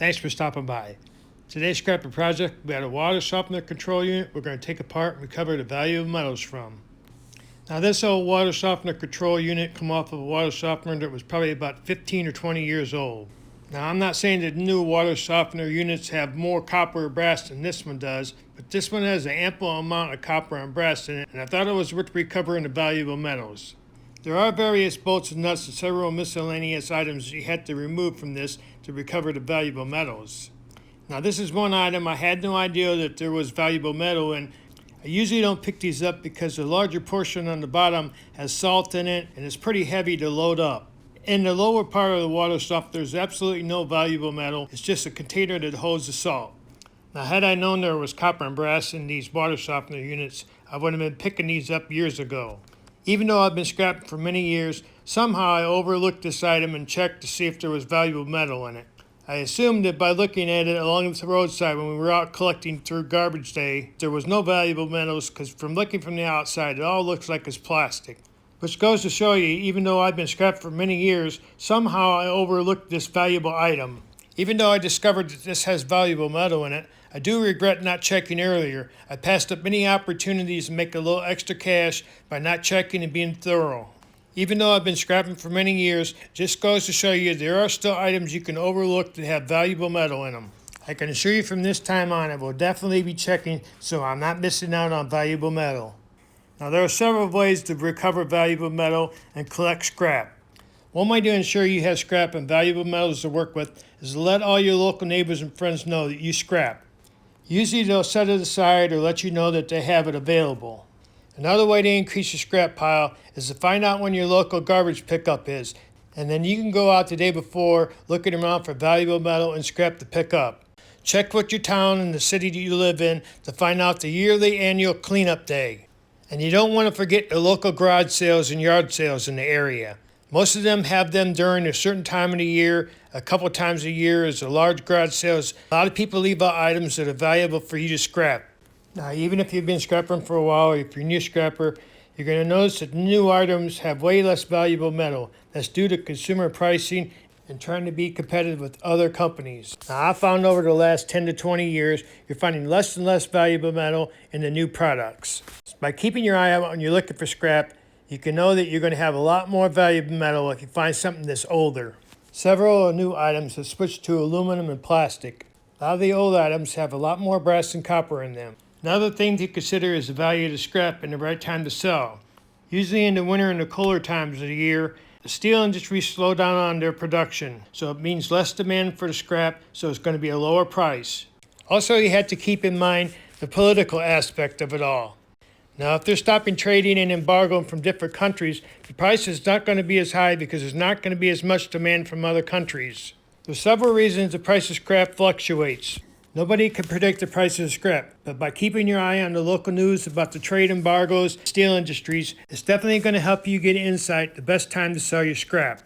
Thanks for stopping by. Today's scrapping project, we had a water softener control unit we're going to take apart and recover the value of metals from. Now this old water softener control unit come off of a water softener that was probably about 15 or 20 years old. Now I'm not saying that new water softener units have more copper or brass than this one does, but this one has an ample amount of copper and brass in it, and I thought it was worth recovering the valuable metals. There are various bolts and nuts and several miscellaneous items you had to remove from this to recover the valuable metals. Now this is one item I had no idea that there was valuable metal in. I usually don't pick these up because the larger portion on the bottom has salt in it and it's pretty heavy to load up. In the lower part of the water softener there's absolutely no valuable metal, it's just a container that holds the salt. Now had I known there was copper and brass in these water softener units, I would have been picking these up years ago. Even though I've been scrapping for many years, somehow I overlooked this item and checked to see if there was valuable metal in it. I assumed that by looking at it along the roadside when we were out collecting through garbage day, there was no valuable metals because from looking from the outside, it all looks like it's plastic. Which goes to show you, even though I've been scrapped for many years, somehow I overlooked this valuable item. Even though I discovered that this has valuable metal in it, I do regret not checking earlier. I passed up many opportunities to make a little extra cash by not checking and being thorough. Even though I've been scrapping for many years, just goes to show you there are still items you can overlook that have valuable metal in them. I can assure you from this time on I will definitely be checking so I'm not missing out on valuable metal. Now there are several ways to recover valuable metal and collect scrap. One way to ensure you have scrap and valuable metals to work with is to let all your local neighbors and friends know that you scrap. Usually they'll set it aside or let you know that they have it available. Another way to increase your scrap pile is to find out when your local garbage pickup is, and then you can go out the day before looking around for valuable metal and scrap to pick up. Check with your town and the city that you live in to find out the yearly annual cleanup day. And you don't want to forget the local garage sales and yard sales in the area. Most of them have them during a certain time of the year. A couple times a year is a large garage sales. A lot of people leave out items that are valuable for you to scrap. Now, even if you've been scrapping for a while, or if you're a new scrapper, you're going to notice that new items have way less valuable metal. That's due to consumer pricing and trying to be competitive with other companies. Now, I found over the last 10 to 20 years, you're finding less and less valuable metal in the new products. By keeping your eye out when you're looking for scrap, you can know that you're going to have a lot more valuable metal if you find something that's older. Several new items have switched to aluminum and plastic. A lot of the old items have a lot more brass and copper in them. Another thing to consider is the value of the scrap and the right time to sell. Usually in the winter and the colder times of the year, the steel industry slow down on their production, so it means less demand for the scrap, so it's going to be a lower price. Also, you have to keep in mind the political aspect of it all. Now, if they're stopping trading and embargoing from different countries, the price is not going to be as high because there's not going to be as much demand from other countries. There's several reasons the price of scrap fluctuates. Nobody can predict the price of scrap, but by keeping your eye on the local news about the trade embargoes, steel industries, it's definitely going to help you get insight the best time to sell your scrap.